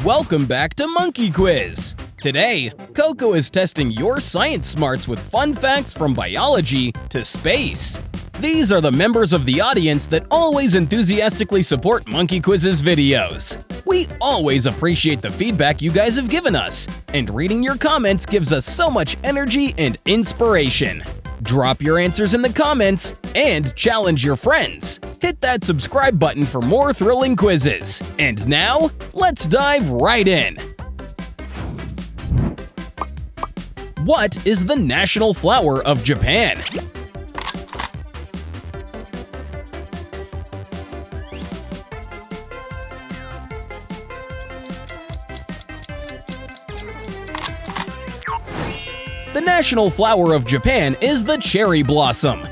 Welcome back to Monkey Quiz! Today, Coco is testing your science smarts with fun facts from biology to space. These are the members of the audience that always enthusiastically support Monkey Quiz's videos. We always appreciate the feedback you guys have given us, and reading your comments gives us so much energy and inspiration. Drop your answers in the comments and challenge your friends. Hit that subscribe button for more thrilling quizzes. And now, let's dive right in. What is the national flower of Japan? The national flower of Japan is the cherry blossom.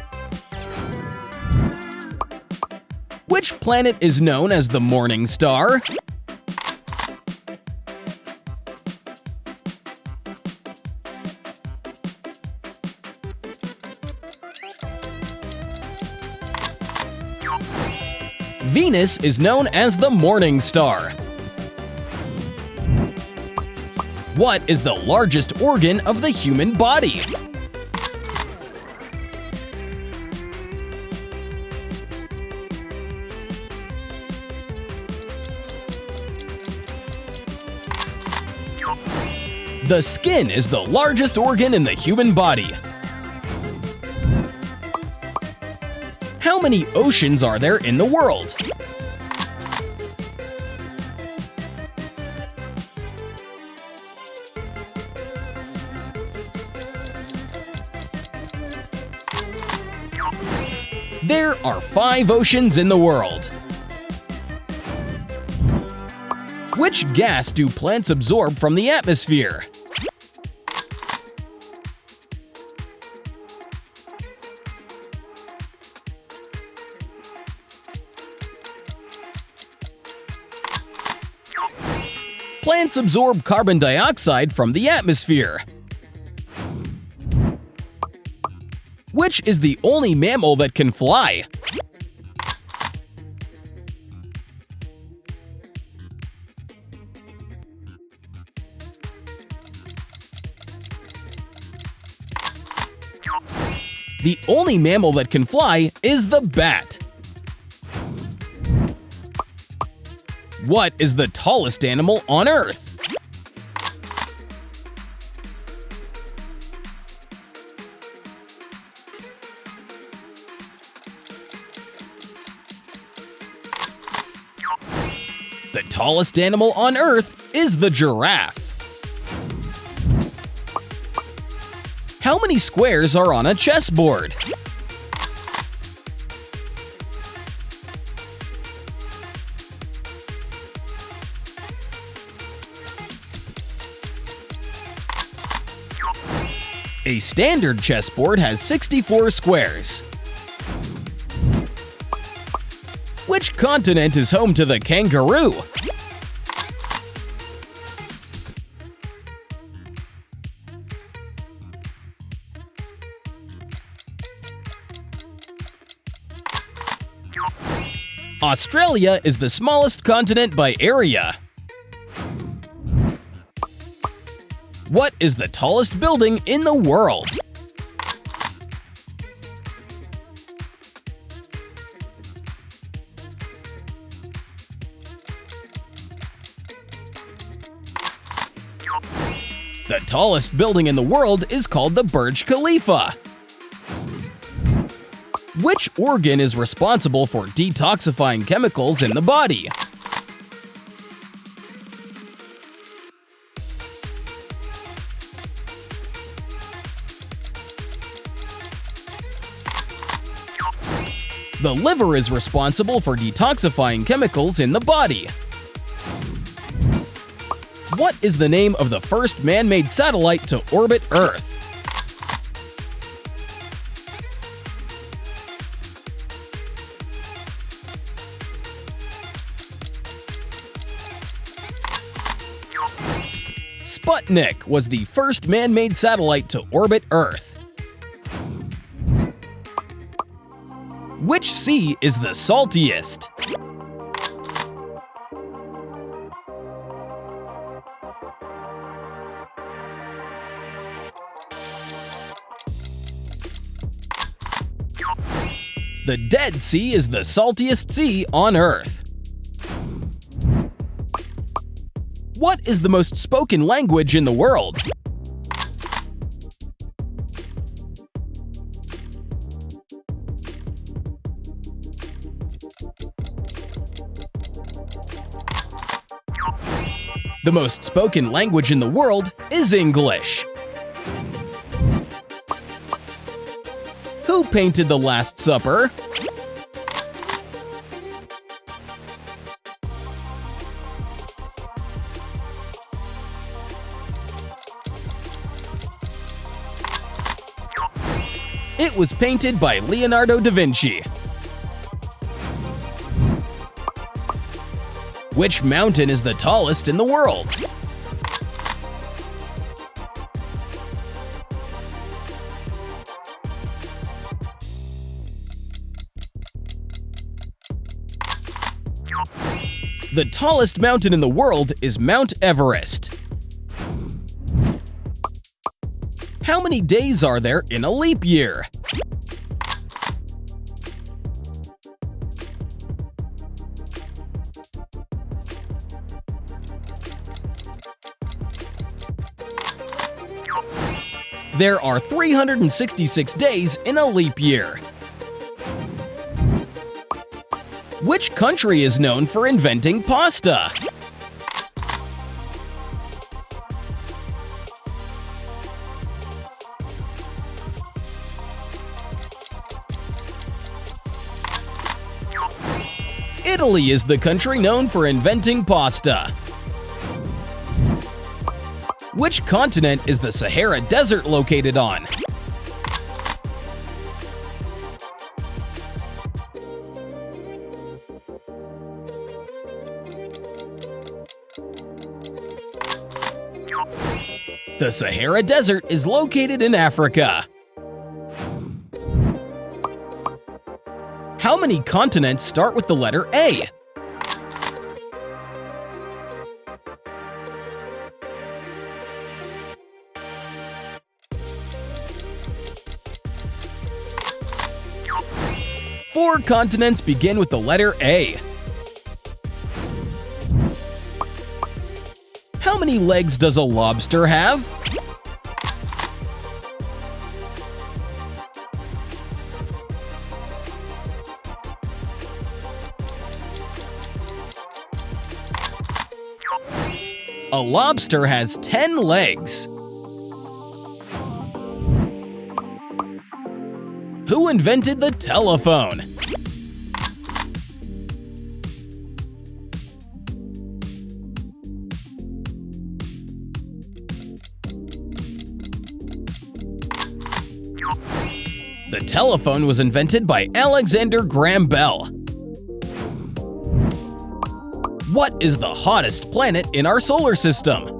Which planet is known as the morning star? Venus is known as the morning star. What is the largest organ of the human body? The skin is the largest organ in the human body. How many oceans are there in the world? There are 5 oceans in the world. Which gas do plants absorb from the atmosphere? Plants absorb carbon dioxide from the atmosphere. Which is the only mammal that can fly? The only mammal that can fly is the bat. What is the tallest animal on Earth? The tallest animal on Earth is the giraffe. How many squares are on a chessboard? A standard chessboard has 64 squares. Which continent is home to the kangaroo? Australia is the smallest continent by area. What is the tallest building in the world? The tallest building in the world is called the Burj Khalifa. Which organ is responsible for detoxifying chemicals in the body? The liver is responsible for detoxifying chemicals in the body. What is the name of the first man-made satellite to orbit Earth? Sputnik was the first man-made satellite to orbit Earth. Which sea is the saltiest? The Dead Sea is the saltiest sea on Earth. What is the most spoken language in the world? The most spoken language in the world is English. Who painted The Last Supper? It was painted by Leonardo da Vinci. Which mountain is the tallest in the world? The tallest mountain in the world is Mount Everest. How many days are there in a leap year? There are 366 days in a leap year. Which country is known for inventing pasta? Italy is the country known for inventing pasta. Which continent is the Sahara Desert located on? The Sahara Desert is located in Africa. How many continents start with the letter A? Four continents begin with the letter A. How many legs does a lobster have? A lobster has 10 legs. Who invented the telephone? The telephone was invented by Alexander Graham Bell. What is the hottest planet in our solar system?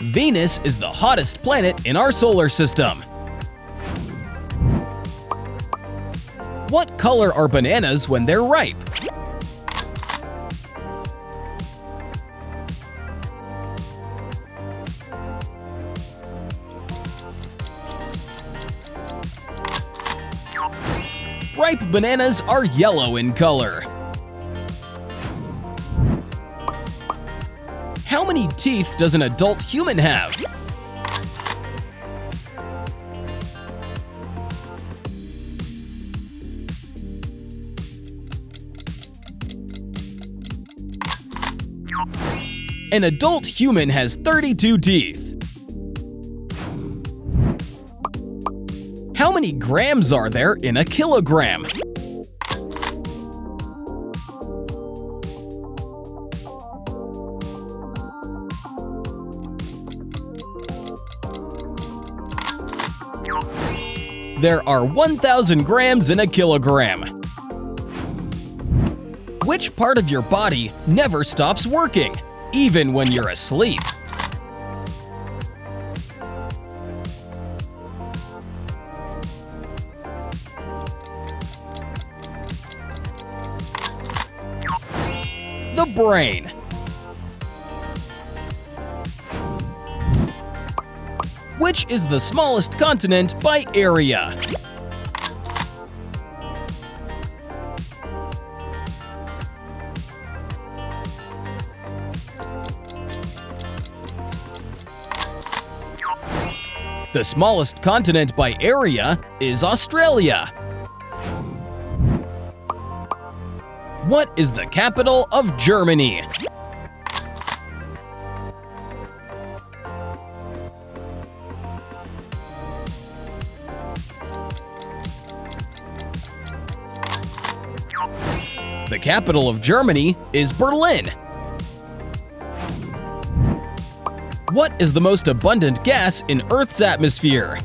Venus is the hottest planet in our solar system. What color are bananas when they're ripe? Ripe bananas are yellow in color. How many teeth does an adult human have? An adult human has 32 teeth. How many grams are there in a kilogram? There are 1,000 grams in a kilogram. Which part of your body never stops working, even when you're asleep? brain. Which is the smallest continent by area? The smallest continent by area is Australia. What is the capital of Germany? The capital of Germany is Berlin. What is the most abundant gas in Earth's atmosphere?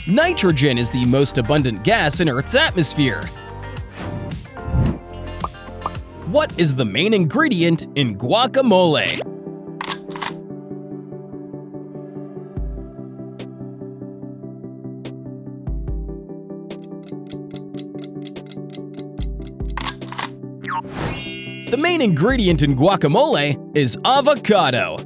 Nitrogen is the most abundant gas in Earth's atmosphere. What is the main ingredient in guacamole? The main ingredient in guacamole is avocado.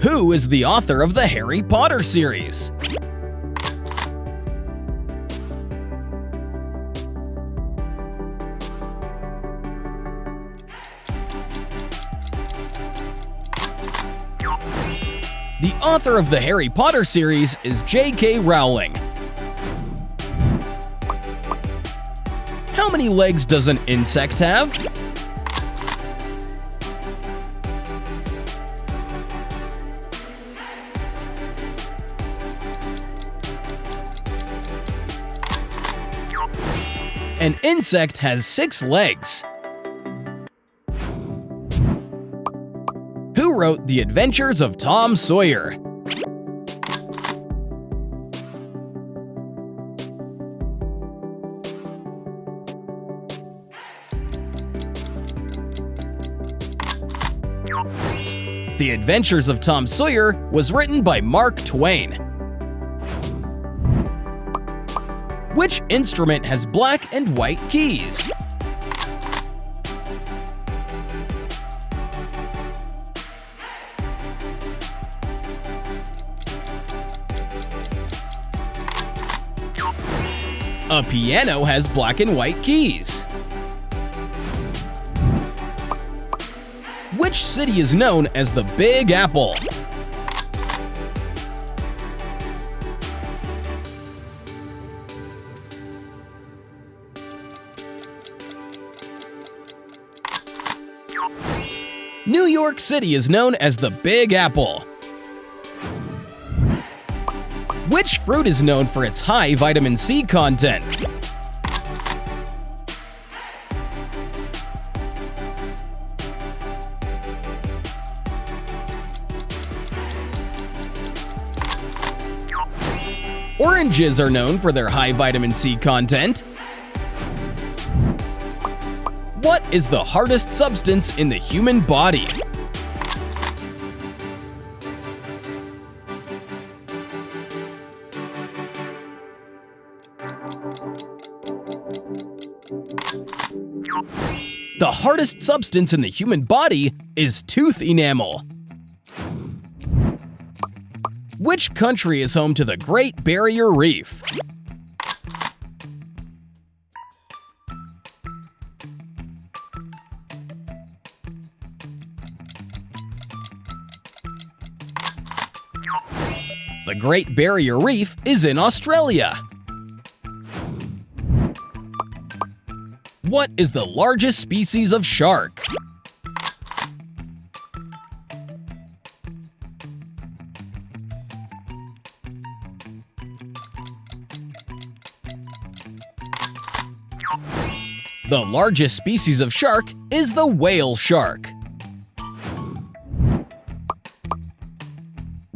Who is the author of the Harry Potter series? The author of the Harry Potter series is J.K. Rowling. How many legs does an insect have? An insect has 6 legs. Who wrote The Adventures of Tom Sawyer? The Adventures of Tom Sawyer was written by Mark Twain. Which instrument has black and white keys? A piano has black and white keys. Which city is known as the Big Apple? New York City is known as the Big Apple. Which fruit is known for its high vitamin C content? Oranges are known for their high vitamin C content. What is the hardest substance in the human body? The hardest substance in the human body is tooth enamel. Which country is home to the Great Barrier Reef? The Great Barrier Reef is in Australia. What is the largest species of shark? The largest species of shark is the whale shark.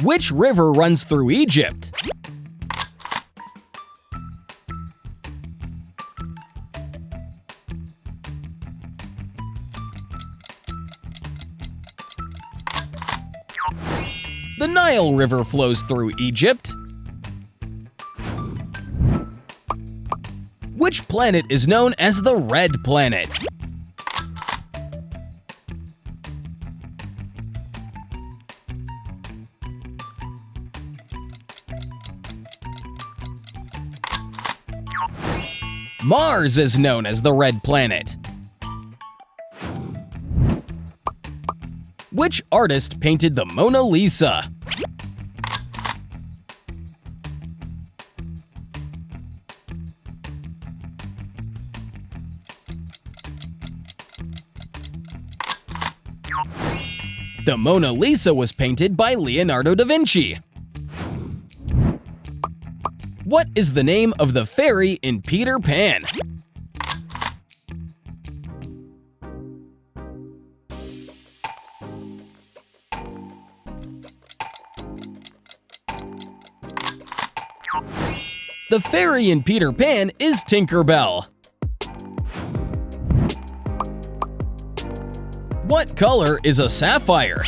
Which river runs through Egypt? Nile River flows through Egypt. Which planet is known as the Red Planet? Mars is known as the Red Planet. Which artist painted the Mona Lisa? The Mona Lisa was painted by Leonardo da Vinci. What is the name of the fairy in Peter Pan? The fairy in Peter Pan is Tinker Bell. What color is a sapphire?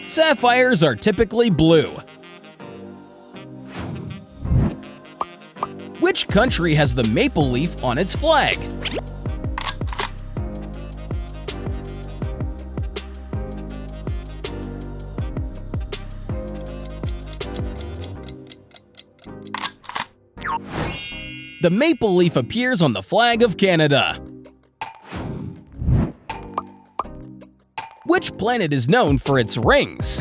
Sapphires are typically blue. Which country has the maple leaf on its flag? The maple leaf appears on the flag of Canada. Which planet is known for its rings?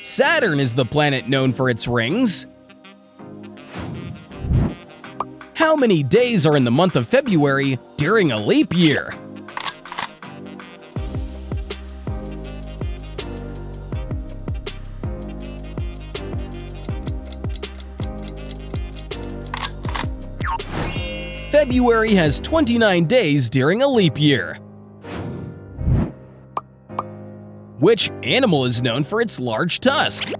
Saturn is the planet known for its rings. How many days are in the month of February during a leap year? February has 29 days during a leap year. Which animal is known for its large tusk?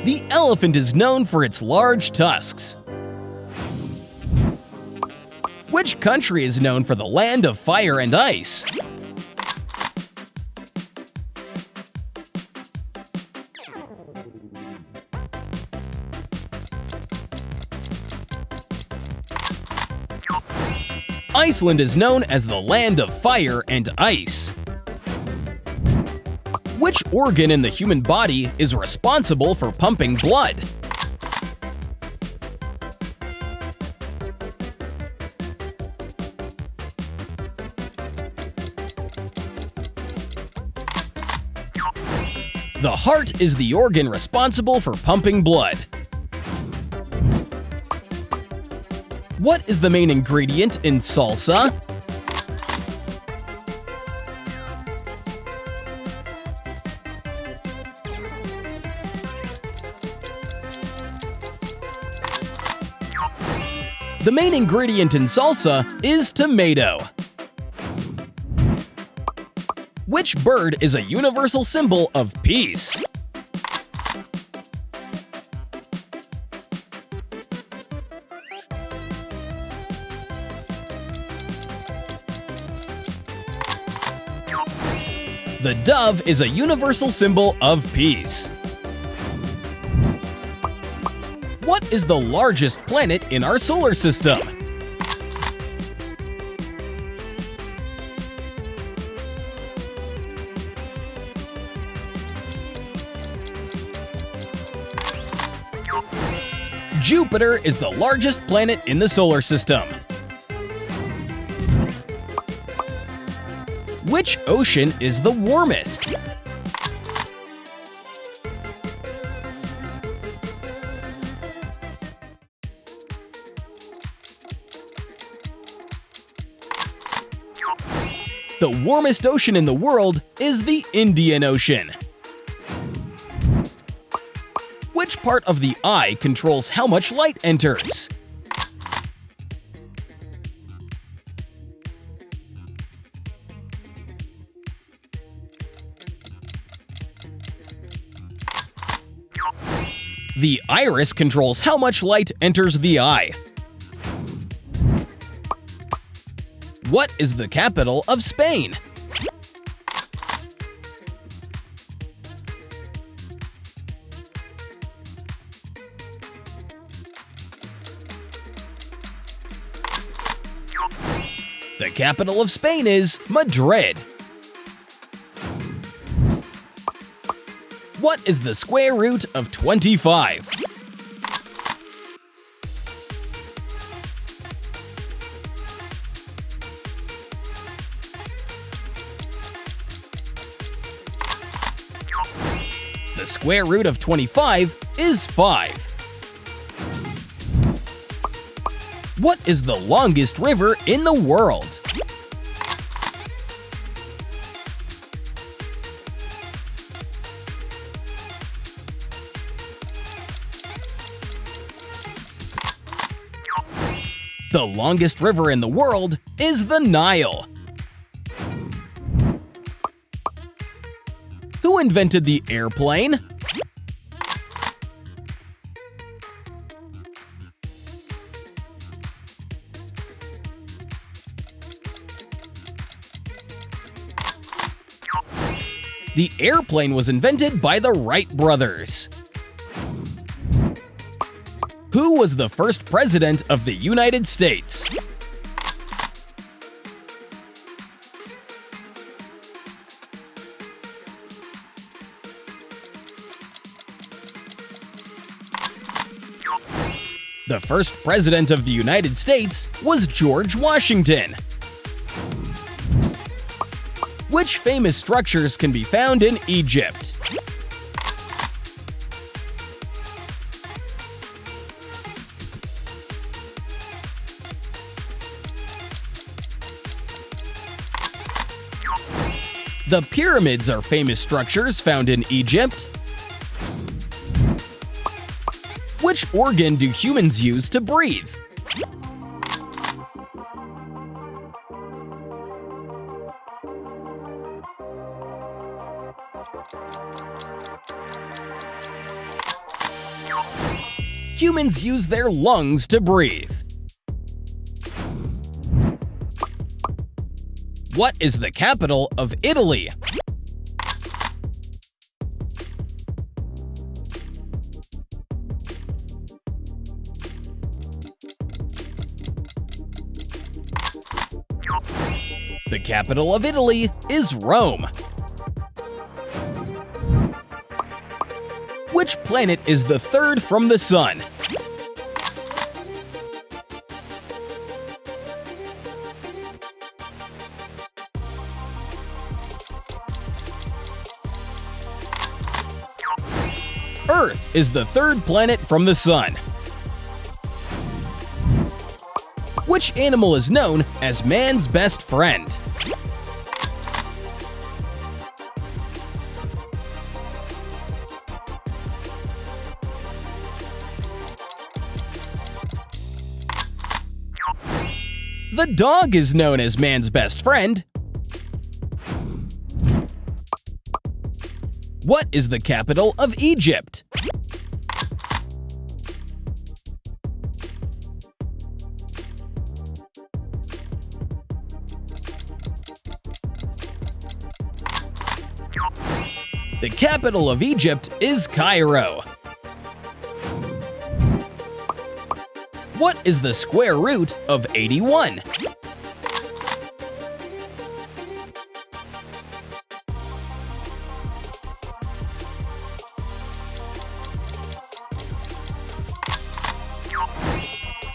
The elephant is known for its large tusks. Which country is known for the land of fire and ice? Iceland is known as the land of fire and ice. Which organ in the human body is responsible for pumping blood? The heart is the organ responsible for pumping blood. What is the main ingredient in salsa? The main ingredient in salsa is tomato. Which bird is a universal symbol of peace? The dove is a universal symbol of peace. What is the largest planet in our solar system? Jupiter is the largest planet in the solar system. Which ocean is the warmest? The warmest ocean in the world is the Indian Ocean. Which part of the eye controls how much light enters? The iris controls how much light enters the eye. What is the capital of Spain? The capital of Spain is Madrid. What is the square root of 25? The square root of 25 is 5. What is the longest river in the world? The longest river in the world is the Nile. Who invented the airplane? The airplane was invented by the Wright brothers. Who was the first president of the United States? The first president of the United States was George Washington. Which famous structures can be found in Egypt? The pyramids are famous structures found in Egypt. Which organ do humans use to breathe? Humans use their lungs to breathe. What is the capital of Italy? The capital of Italy is Rome. Which planet is the third from the Sun? Earth is the third planet from the Sun. Which animal is known as man's best friend? The dog is known as man's best friend. What is the capital of Egypt? The capital of Egypt is Cairo. What is the square root of 81?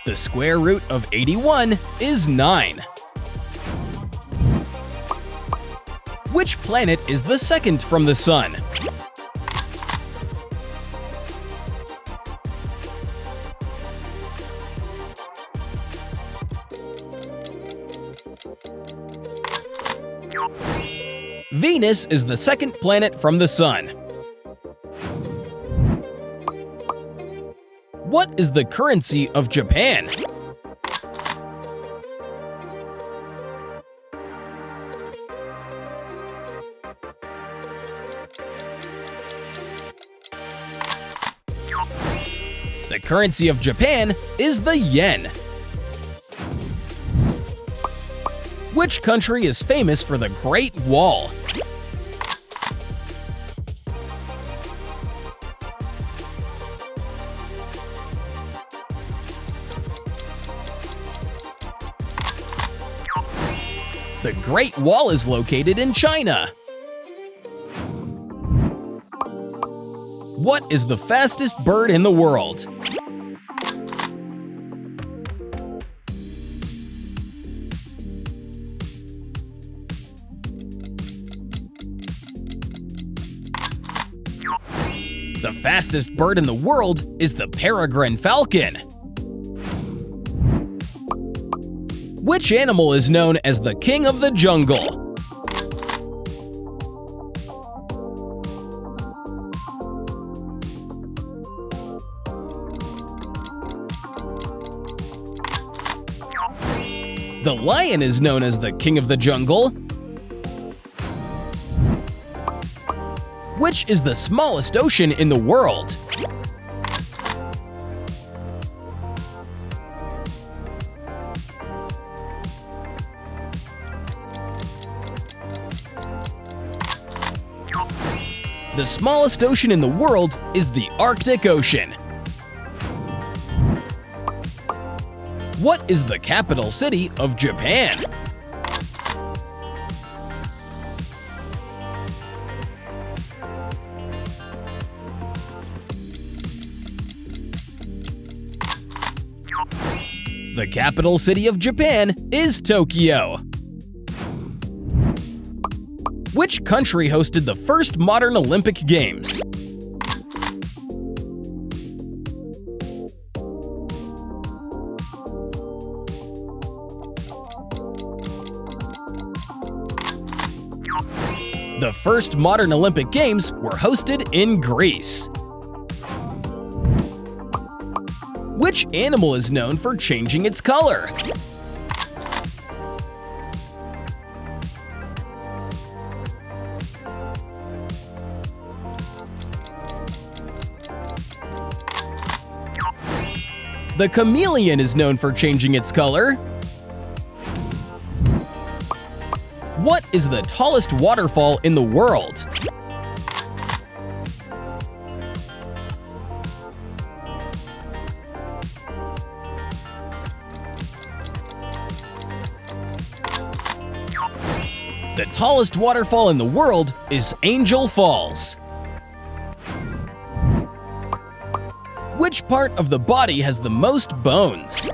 The square root of 81 is 9. Which planet is the second from the Sun? Venus is the second planet from the Sun. What is the currency of Japan? The currency of Japan is the yen. Which country is famous for the Great Wall? The Great Wall is located in China. What is the fastest bird in the world? The fastest bird in the world is the peregrine falcon. Which animal is known as the king of the jungle? The lion is known as the king of the jungle. Which is the smallest ocean in the world? The smallest ocean in the world is the Arctic Ocean. What is the capital city of Japan? The capital city of Japan is Tokyo. Which country hosted the first modern Olympic Games? The first modern Olympic Games were hosted in Greece. Which animal is known for changing its color? The chameleon is known for changing its color. What is the tallest waterfall in the world? The tallest waterfall in the world is Angel Falls. Which part of the body has the most bones?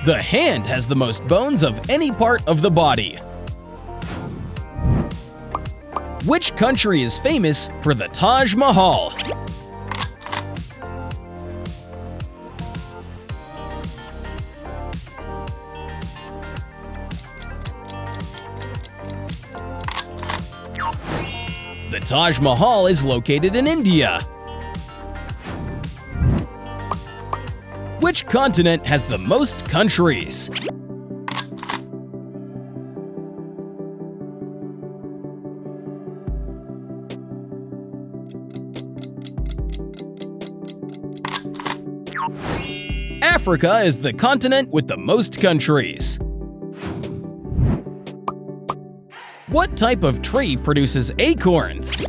The hand has the most bones of any part of the body. Which country is famous for the Taj Mahal? The Taj Mahal is located in India. Which continent has the most countries? Africa is the continent with the most countries. What type of tree produces acorns?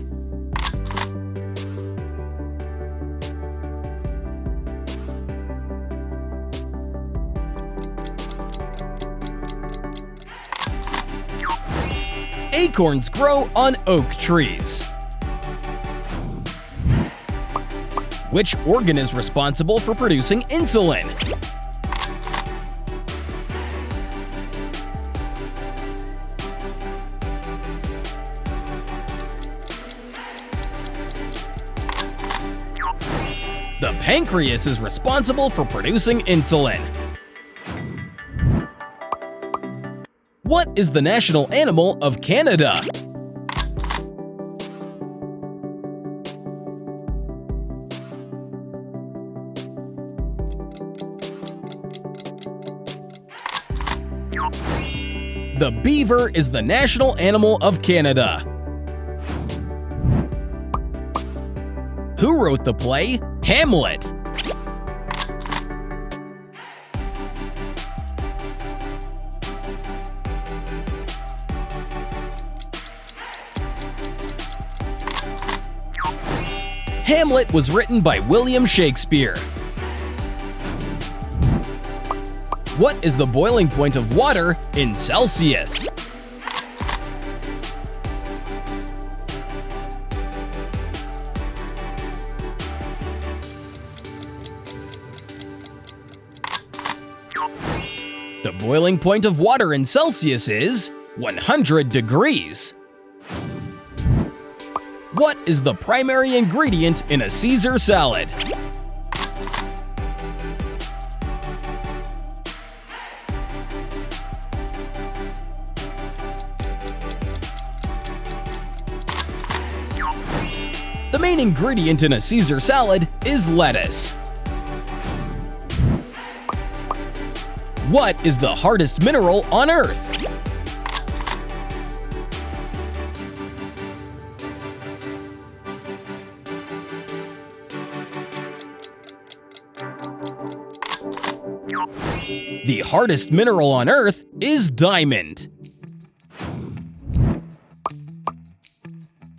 Acorns grow on oak trees. Which organ is responsible for producing insulin? The pancreas is responsible for producing insulin. What is the national animal of Canada? The beaver is the national animal of Canada. Who wrote the play Hamlet? Hamlet was written by William Shakespeare. What is the boiling point of water in Celsius? The boiling point of water in Celsius is 100 degrees. What is the primary ingredient in a Caesar salad? The main ingredient in a Caesar salad is lettuce. What is the hardest mineral on Earth? The hardest mineral on Earth is diamond.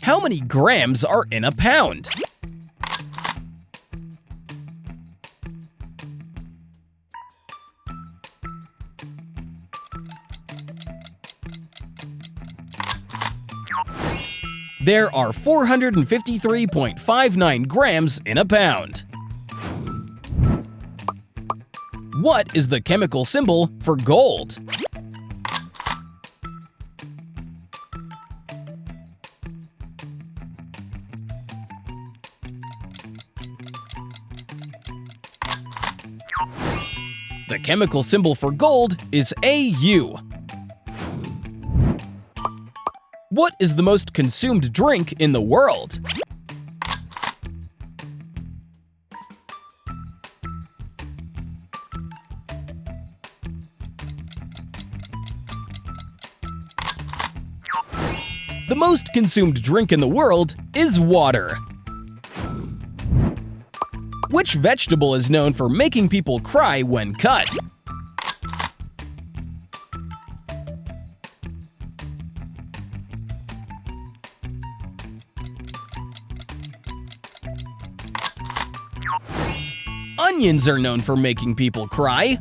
How many grams are in a pound? There are 453.59 grams in a pound. What is the chemical symbol for gold? The chemical symbol for gold is AU. What is the most consumed drink in the world? The most consumed drink in the world is water. Which vegetable is known for making people cry when cut? Onions are known for making people cry.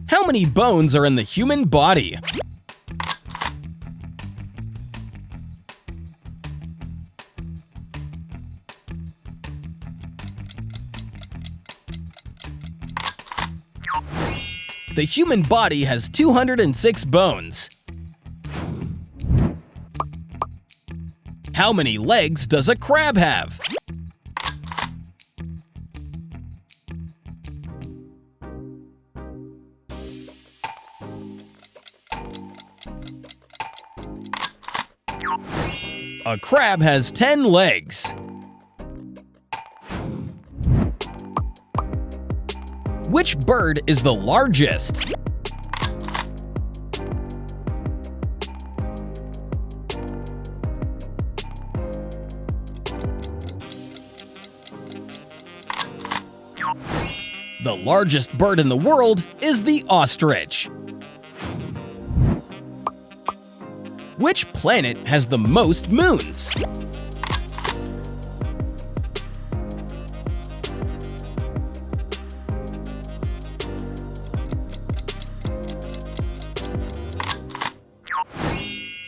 How many bones are in the human body? The human body has 206 bones. How many legs does a crab have? A crab has 10 legs. Which bird is the largest? The largest bird in the world is the ostrich. Which planet has the most moons?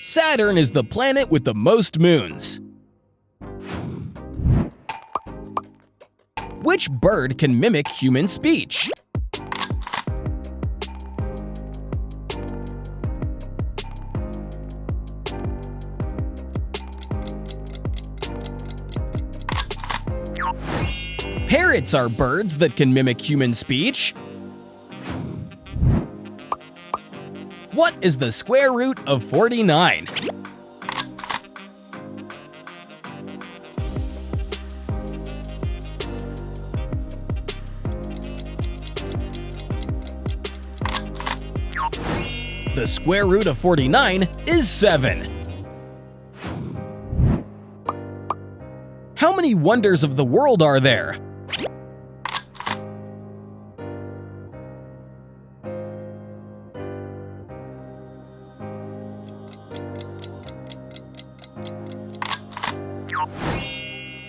Saturn is the planet with the most moons. Which bird can mimic human speech? Parrots are birds that can mimic human speech. What is the square root of 49? The square root of 49 is 7. How many wonders of the world are there?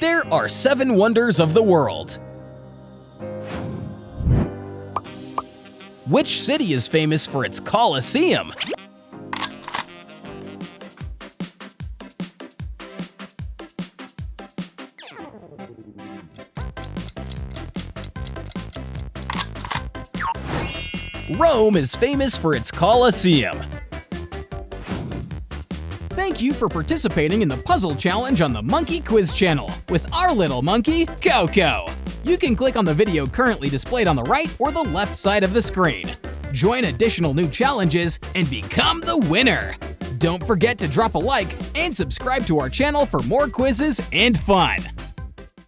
There are 7 wonders of the world. Which city is famous for its Colosseum? Rome is famous for its Colosseum. Thank you for participating in the puzzle challenge on the Monkey Quiz channel with our little monkey, Coco. You can click on the video currently displayed on the right or the left side of the screen. Join additional new challenges and become the winner! Don't forget to drop a like and subscribe to our channel for more quizzes and fun!